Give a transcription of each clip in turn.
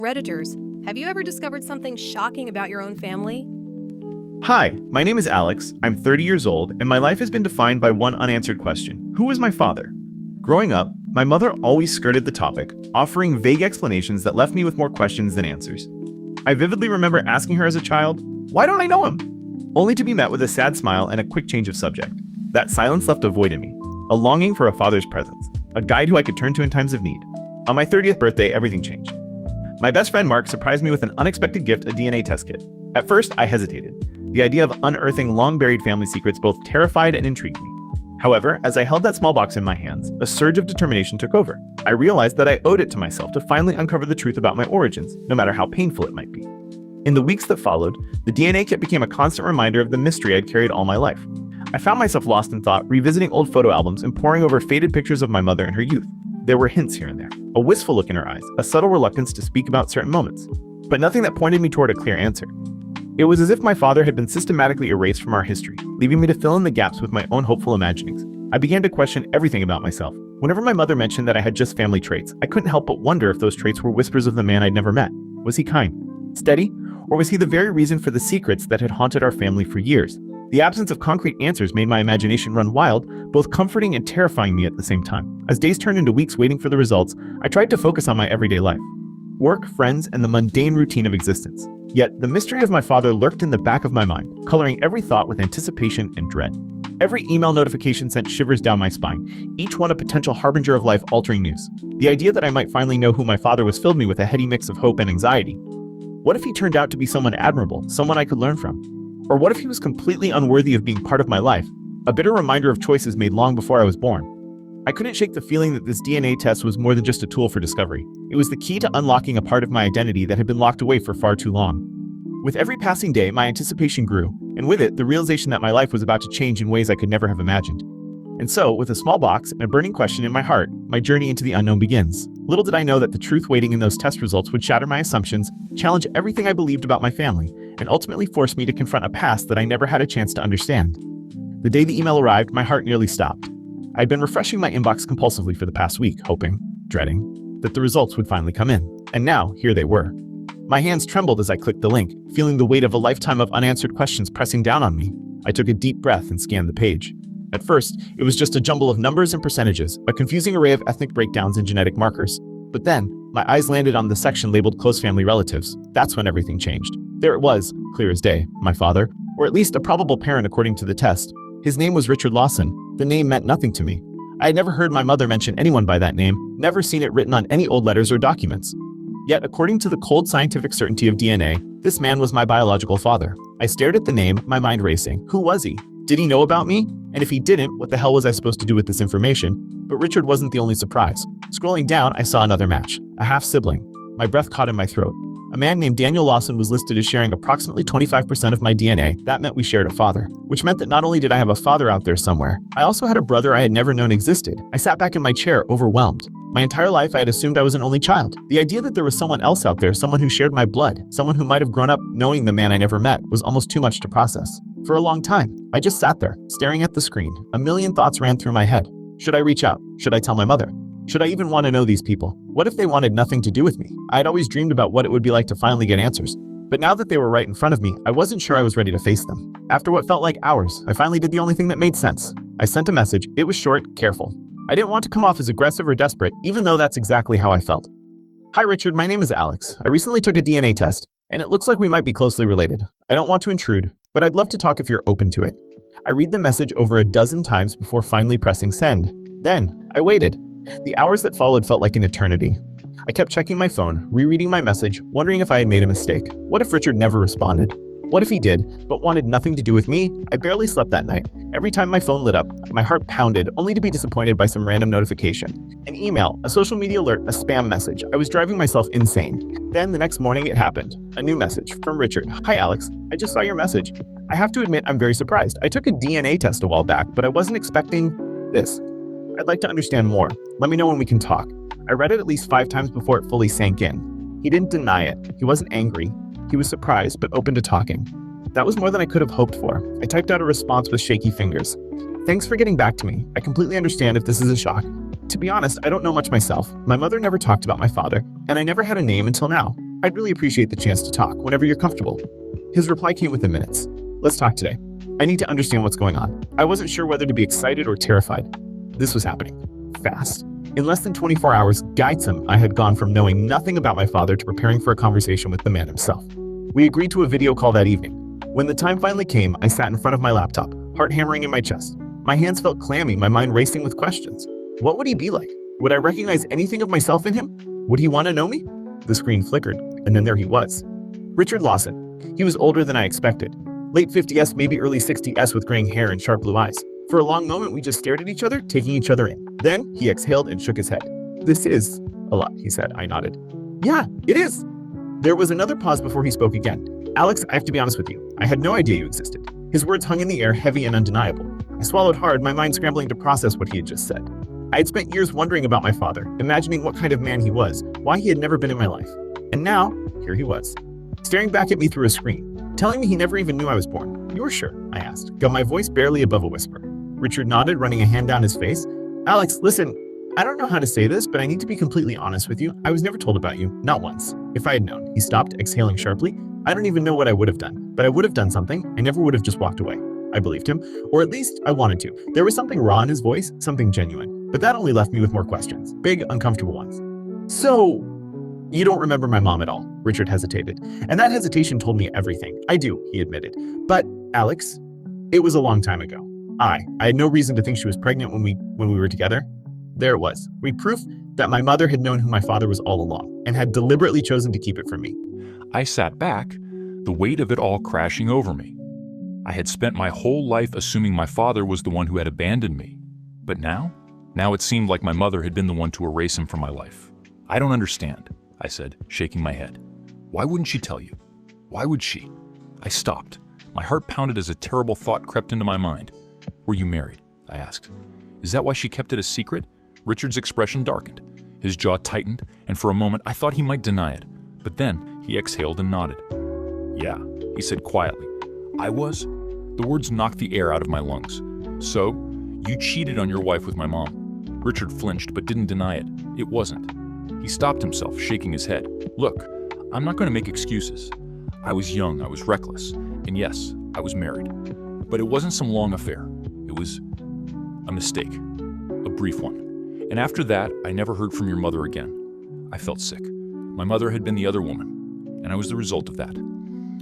Redditors, have you ever discovered something shocking about your own family? Hi, my name is Alex, I'm 30 years old, and my life has been defined by one unanswered question. Who was my father? Growing up, my mother always skirted the topic, offering vague explanations that left me with more questions than answers. I vividly remember asking her as a child, "Why don't I know him?" Only to be met with a sad smile and a quick change of subject. That silence left a void in me, a longing for a father's presence, a guide who I could turn to in times of need. On my 30th birthday, everything changed. My best friend Mark surprised me with an unexpected gift, a DNA test kit. At first, I hesitated. The idea of unearthing long-buried family secrets both terrified and intrigued me. However, as I held that small box in my hands, a surge of determination took over. I realized that I owed it to myself to finally uncover the truth about my origins, no matter how painful it might be. In the weeks that followed, the DNA kit became a constant reminder of the mystery I'd carried all my life. I found myself lost in thought, revisiting old photo albums and poring over faded pictures of my mother in her youth. There were hints here and there, a wistful look in her eyes, a subtle reluctance to speak about certain moments, but nothing that pointed me toward a clear answer. It was as if my father had been systematically erased from our history, leaving me to fill in the gaps with my own hopeful imaginings. I began to question everything about myself. Whenever my mother mentioned that I had just family traits, I couldn't help but wonder if those traits were whispers of the man I'd never met. Was he kind, steady, or was he the very reason for the secrets that had haunted our family for years? The absence of concrete answers made my imagination run wild, both comforting and terrifying me at the same time. As days turned into weeks waiting for the results, I tried to focus on my everyday life. Work, friends, and the mundane routine of existence. Yet, the mystery of my father lurked in the back of my mind, coloring every thought with anticipation and dread. Every email notification sent shivers down my spine, each one a potential harbinger of life-altering news. The idea that I might finally know who my father was filled me with a heady mix of hope and anxiety. What if he turned out to be someone admirable, someone I could learn from? Or what if he was completely unworthy of being part of my life, a bitter reminder of choices made long before I was born? I couldn't shake the feeling that this DNA test was more than just a tool for discovery. It was the key to unlocking a part of my identity that had been locked away for far too long. With every passing day, my anticipation grew, and with it, the realization that my life was about to change in ways I could never have imagined. And so, with a small box and a burning question in my heart, my journey into the unknown begins. Little did I know that the truth waiting in those test results would shatter my assumptions, challenge everything I believed about my family, and ultimately force me to confront a past that I never had a chance to understand. The day the email arrived, my heart nearly stopped. I'd been refreshing my inbox compulsively for the past week, hoping, dreading, that the results would finally come in. And now, here they were. My hands trembled as I clicked the link, feeling the weight of a lifetime of unanswered questions pressing down on me. I took a deep breath and scanned the page. At first, it was just a jumble of numbers and percentages, a confusing array of ethnic breakdowns and genetic markers. But then, my eyes landed on the section labeled close family relatives. That's when everything changed. There it was, clear as day, my father, or at least a probable parent according to the test. His name was Richard Lawson. The name meant nothing to me. I had never heard my mother mention anyone by that name, never seen it written on any old letters or documents. Yet, according to the cold scientific certainty of DNA, this man was my biological father. I stared at the name, my mind racing. Who was he? Did he know about me? And if he didn't, what the hell was I supposed to do with this information? But Richard wasn't the only surprise. Scrolling down, I saw another match, a half-sibling. My breath caught in my throat. A man named Daniel Lawson was listed as sharing approximately 25% of my DNA. That meant we shared a father, which meant that not only did I have a father out there somewhere, I also had a brother I had never known existed. I sat back in my chair, overwhelmed. My entire life, I had assumed I was an only child. The idea that there was someone else out there, someone who shared my blood, someone who might have grown up knowing the man I never met, was almost too much to process. For a long time, I just sat there, staring at the screen. A million thoughts ran through my head. Should I reach out? Should I tell my mother? Should I even want to know these people? What if they wanted nothing to do with me? I had always dreamed about what it would be like to finally get answers. But now that they were right in front of me, I wasn't sure I was ready to face them. After what felt like hours, I finally did the only thing that made sense. I sent a message. It was short, careful. I didn't want to come off as aggressive or desperate, even though that's exactly how I felt. Hi Richard, my name is Alex. I recently took a DNA test, and it looks like we might be closely related. I don't want to intrude, but I'd love to talk if you're open to it. I read the message over a dozen times before finally pressing send. Then, I waited. The hours that followed felt like an eternity. I kept checking my phone, rereading my message, wondering if I had made a mistake. What if Richard never responded? What if he did, but wanted nothing to do with me? I barely slept that night. Every time my phone lit up, my heart pounded, only to be disappointed by some random notification. An email, a social media alert, a spam message. I was driving myself insane. Then the next morning it happened. A new message from Richard. Hi Alex, I just saw your message. I have to admit I'm very surprised. I took a DNA test a while back, but I wasn't expecting this. I'd like to understand more. Let me know when we can talk. I read it at least 5 times before it fully sank in. He didn't deny it. He wasn't angry. He was surprised, but open to talking. That was more than I could have hoped for. I typed out a response with shaky fingers. Thanks for getting back to me. I completely understand if this is a shock. To be honest, I don't know much myself. My mother never talked about my father, and I never had a name until now. I'd really appreciate the chance to talk whenever you're comfortable. His reply came within minutes. Let's talk today. I need to understand what's going on. I wasn't sure whether to be excited or terrified. This was happening. Fast. In less than 24 hours, Gaitzum, I had gone from knowing nothing about my father to preparing for a conversation with the man himself. We agreed to a video call that evening. When the time finally came, I sat in front of my laptop, heart hammering in my chest. My hands felt clammy, my mind racing with questions. What would he be like? Would I recognize anything of myself in him? Would he want to know me? The screen flickered, and then there he was. Richard Lawson. He was older than I expected. Late 50s, maybe early 60s with graying hair and sharp blue eyes. For a long moment, we just stared at each other, taking each other in. Then he exhaled and shook his head. This is a lot, he said. I nodded. Yeah, it is. There was another pause before he spoke again. Alex, I have to be honest with you. I had no idea you existed. His words hung in the air, heavy and undeniable. I swallowed hard, my mind scrambling to process what he had just said. I had spent years wondering about my father, imagining what kind of man he was, why he had never been in my life. And now, here he was, staring back at me through a screen, telling me he never even knew I was born. You're sure? I asked, got my voice barely above a whisper. Richard nodded, running a hand down his face. Alex, listen, I don't know how to say this, but I need to be completely honest with you. I was never told about you, not once. If I had known. He stopped, exhaling sharply. I don't even know what I would have done, but I would have done something. I never would have just walked away. I believed him, or at least I wanted to. There was something raw in his voice, something genuine, but that only left me with more questions, big, uncomfortable ones. So, you don't remember my mom at all? Richard hesitated, and that hesitation told me everything. I do, he admitted. But, Alex, it was a long time ago. I had no reason to think she was pregnant when we were together. There it was, proof that my mother had known who my father was all along, and had deliberately chosen to keep it from me. I sat back, the weight of it all crashing over me. I had spent my whole life assuming my father was the one who had abandoned me. But now it seemed like my mother had been the one to erase him from my life. I don't understand, I said, shaking my head. Why wouldn't she tell you? Why would she? I stopped. My heart pounded as a terrible thought crept into my mind. Were you married? I asked. Is that why she kept it a secret? Richard's expression darkened. His jaw tightened, and for a moment I thought he might deny it. But then he exhaled and nodded. Yeah, he said quietly. I was? The words knocked the air out of my lungs. So, you cheated on your wife with my mom. Richard flinched but didn't deny it. It wasn't. He stopped himself, shaking his head. Look, I'm not going to make excuses. I was young, I was reckless, and yes, I was married. But it wasn't some long affair. It was a mistake, a brief one. And after that, I never heard from your mother again. I felt sick. My mother had been the other woman, and I was the result of that.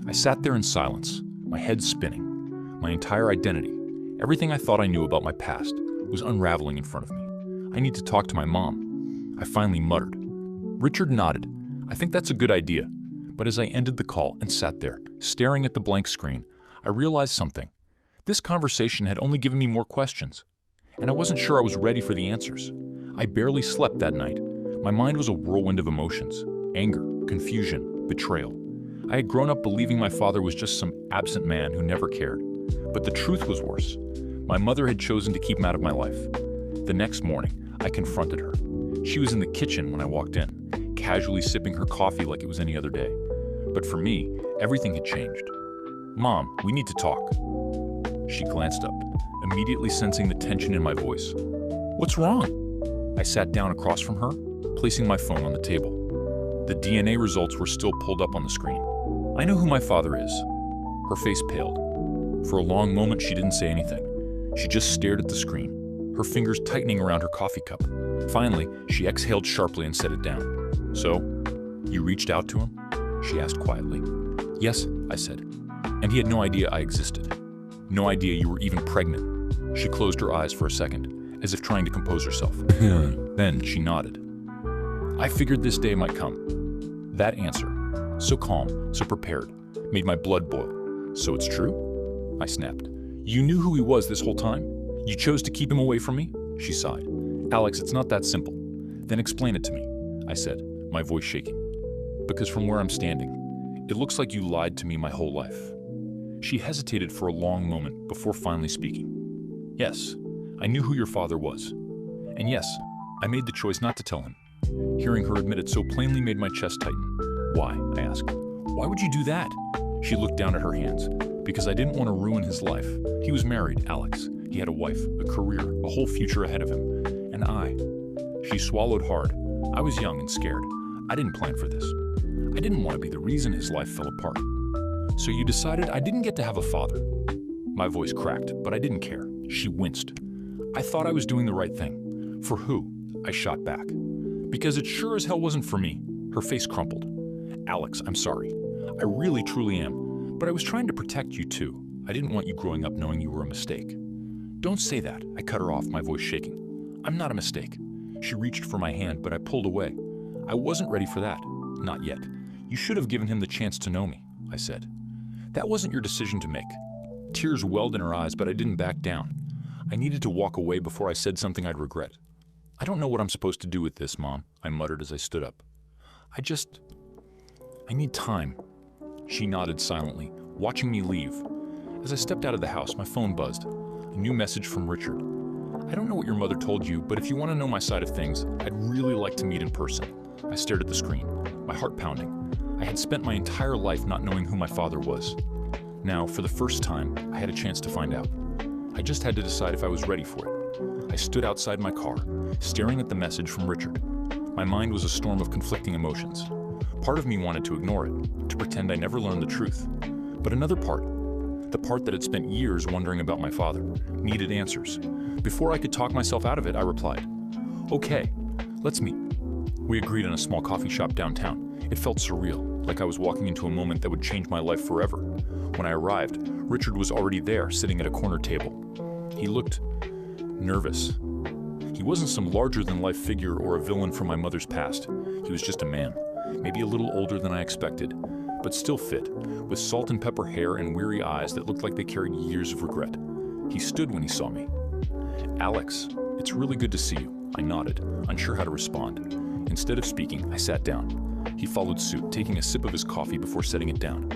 I sat there in silence, my head spinning. My entire identity, everything I thought I knew about my past, was unraveling in front of me. I need to talk to my mom. I finally muttered. Richard nodded. I think that's a good idea. But as I ended the call and sat there, staring at the blank screen, I realized something. This conversation had only given me more questions, and I wasn't sure I was ready for the answers. I barely slept that night. My mind was a whirlwind of emotions, anger, confusion, betrayal. I had grown up believing my father was just some absent man who never cared. But the truth was worse. My mother had chosen to keep him out of my life. The next morning, I confronted her. She was in the kitchen when I walked in, casually sipping her coffee like it was any other day. But for me, everything had changed. Mom, we need to talk. She glanced up, immediately sensing the tension in my voice. What's wrong? I sat down across from her, placing my phone on the table. The DNA results were still pulled up on the screen. I know who my father is. Her face paled. For a long moment, she didn't say anything. She just stared at the screen, her fingers tightening around her coffee cup. Finally, she exhaled sharply and set it down. So, you reached out to him? She asked quietly. Yes, I said. And he had no idea I existed. No idea you were even pregnant. She closed her eyes for a second, as if trying to compose herself. Then she nodded. I figured this day might come. That answer, so calm, so prepared, made my blood boil. So it's true? I snapped. You knew who he was this whole time? You chose to keep him away from me? She sighed. Alex, it's not that simple. Then explain it to me, I said, my voice shaking. Because from where I'm standing, it looks like you lied to me my whole life. She hesitated for a long moment before finally speaking. Yes, I knew who your father was. And yes, I made the choice not to tell him. Hearing her admit it so plainly made my chest tighten. Why? I asked. Why would you do that? She looked down at her hands. Because I didn't want to ruin his life. He was married, Alex. He had a wife, a career, a whole future ahead of him. And She swallowed hard. I was young and scared. I didn't plan for this. I didn't want to be the reason his life fell apart. So you decided I didn't get to have a father. My voice cracked, but I didn't care. She winced. I thought I was doing the right thing. For who? I shot back. Because it sure as hell wasn't for me. Her face crumpled. Alex, I'm sorry. I really, truly am. But I was trying to protect you too. I didn't want you growing up knowing you were a mistake. Don't say that, I cut her off, my voice shaking. I'm not a mistake. She reached for my hand, but I pulled away. I wasn't ready for that. Not yet. You should have given him the chance to know me, I said. That wasn't your decision to make. Tears welled in her eyes, but I didn't back down. I needed to walk away before I said something I'd regret. I don't know what I'm supposed to do with this, Mom, I muttered as I stood up. I need time. She nodded silently, watching me leave. As I stepped out of the house, my phone buzzed. A new message from Richard. I don't know what your mother told you, but if you want to know my side of things, I'd really like to meet in person. I stared at the screen, my heart pounding. I had spent my entire life not knowing who my father was. Now, for the first time, I had a chance to find out. I just had to decide if I was ready for it. I stood outside my car, staring at the message from Richard. My mind was a storm of conflicting emotions. Part of me wanted to ignore it, to pretend I never learned the truth. But another part, the part that had spent years wondering about my father, needed answers. Before I could talk myself out of it, I replied, "Okay, let's meet." We agreed in a small coffee shop downtown. It felt surreal, like I was walking into a moment that would change my life forever. When I arrived, Richard was already there, sitting at a corner table. He looked nervous. He wasn't some larger-than-life figure or a villain from my mother's past. He was just a man, maybe a little older than I expected, but still fit, with salt and pepper hair and weary eyes that looked like they carried years of regret. He stood when he saw me. "Alex, it's really good to see you," I nodded, unsure how to respond. Instead of speaking, I sat down. He followed suit, taking a sip of his coffee before setting it down.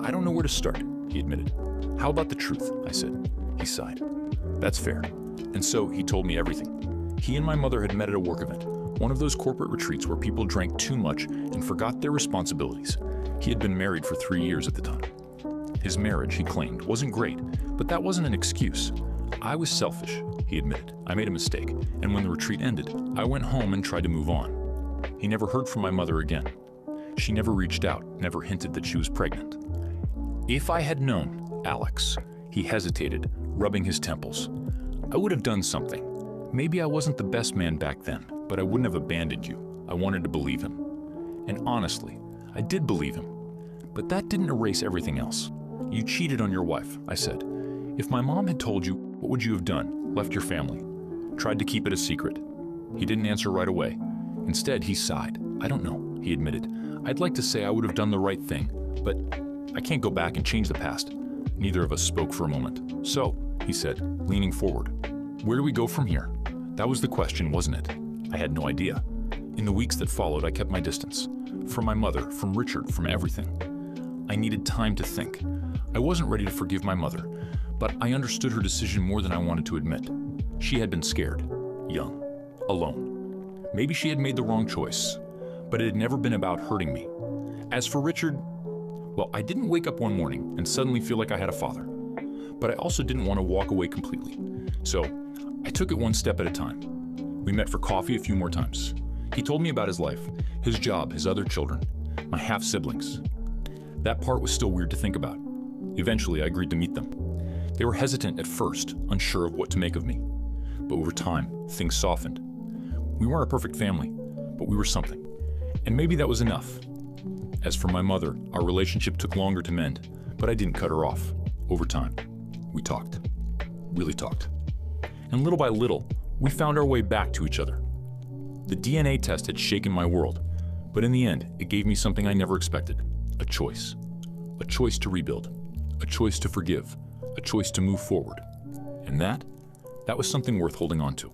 "I don't know where to start," he admitted. "How about the truth?" I said. He sighed. "That's fair." And so he told me everything. He and my mother had met at a work event, one of those corporate retreats where people drank too much and forgot their responsibilities. He had been married for 3 years at the time. His marriage, he claimed, wasn't great, but that wasn't an excuse. I was selfish, he admitted. I made a mistake, and when the retreat ended, I went home and tried to move on. He never heard from my mother again. She never reached out, never hinted that she was pregnant. If I had known, Alex, he hesitated, rubbing his temples, I would have done something. Maybe I wasn't the best man back then, but I wouldn't have abandoned you. I wanted to believe him. And honestly, I did believe him. But that didn't erase everything else. You cheated on your wife, I said. If my mom had told you, what would you have done? Left your family? Tried to keep it a secret? He didn't answer right away. Instead, he sighed. I don't know, he admitted. I'd like to say I would have done the right thing, but I can't go back and change the past. Neither of us spoke for a moment. So, he said, leaning forward, where do we go from here? That was the question, wasn't it? I had no idea. In the weeks that followed, I kept my distance. From my mother, from Richard, from everything. I needed time to think. I wasn't ready to forgive my mother, but I understood her decision more than I wanted to admit. She had been scared, young, alone. Maybe she had made the wrong choice, but it had never been about hurting me. As for Richard, well, I didn't wake up one morning and suddenly feel like I had a father. But I also didn't want to walk away completely. So, I took it one step at a time. We met for coffee a few more times. He told me about his life, his job, his other children, my half-siblings. That part was still weird to think about. Eventually, I agreed to meet them. They were hesitant at first, unsure of what to make of me. But over time, things softened. We weren't a perfect family, but we were something. And maybe that was enough. As for my mother, our relationship took longer to mend, but I didn't cut her off. Over time, we talked. Really talked. And little by little, we found our way back to each other. The DNA test had shaken my world, but in the end, it gave me something I never expected. A choice. A choice to rebuild. A choice to forgive. A choice to move forward. And that was something worth holding on to.